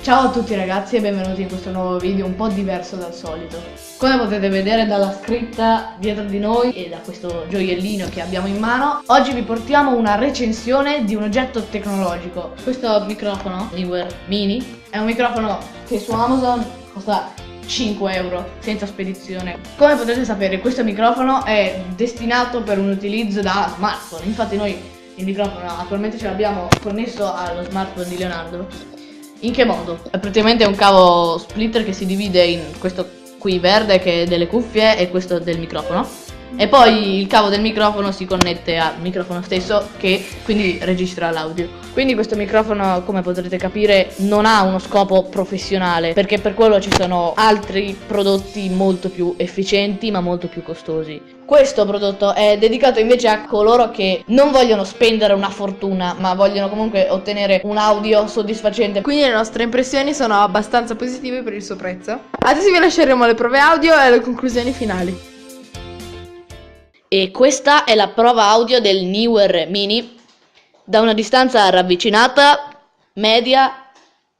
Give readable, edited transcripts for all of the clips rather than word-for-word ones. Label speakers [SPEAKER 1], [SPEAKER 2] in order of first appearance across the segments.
[SPEAKER 1] Ciao a tutti ragazzi e benvenuti in questo nuovo video un po' diverso dal solito. Come potete vedere dalla scritta dietro di noi e da questo gioiellino che abbiamo in mano, oggi vi portiamo una recensione di un oggetto tecnologico. Questo microfono Neewer Mini è un microfono che su Amazon costa 5 euro senza spedizione. Come potete sapere, questo microfono è destinato per un utilizzo da smartphone. Infatti noi il microfono attualmente ce l'abbiamo connesso allo smartphone di Leonardo. In che modo? È praticamente un cavo splitter che si divide in questo qui verde che è delle cuffie e questo del microfono. E poi il cavo del microfono si connette al microfono stesso che quindi registra l'audio. Quindi questo microfono, come potrete capire, non ha uno scopo professionale, perché per quello ci sono altri prodotti molto più efficienti ma molto più costosi. Questo prodotto è dedicato invece a coloro che non vogliono spendere una fortuna ma vogliono comunque ottenere un audio soddisfacente.
[SPEAKER 2] Quindi le nostre impressioni sono abbastanza positive per il suo prezzo. Adesso vi lasceremo le prove audio e le conclusioni finali.
[SPEAKER 3] E questa è la prova audio del Neewer Mini da una distanza ravvicinata, media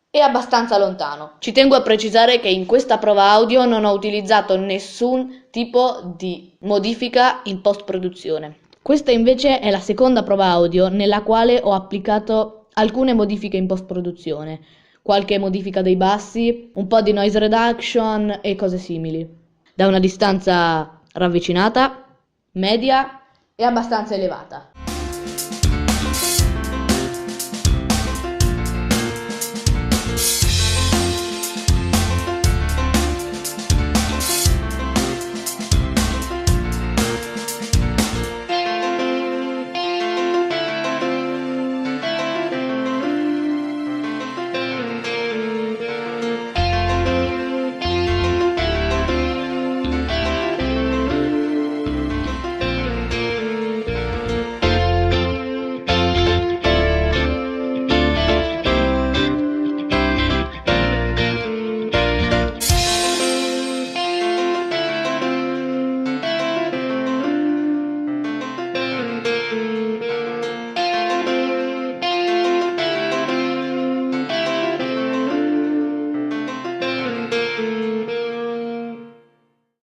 [SPEAKER 3] e abbastanza lontano. Ci tengo a precisare che in questa prova audio non ho utilizzato nessun tipo di modifica in post-produzione. Questa invece è la seconda prova audio nella quale ho applicato alcune modifiche in post-produzione, qualche modifica dei bassi, un po' di noise reduction e cose simili. Da una distanza ravvicinata, media e abbastanza elevata.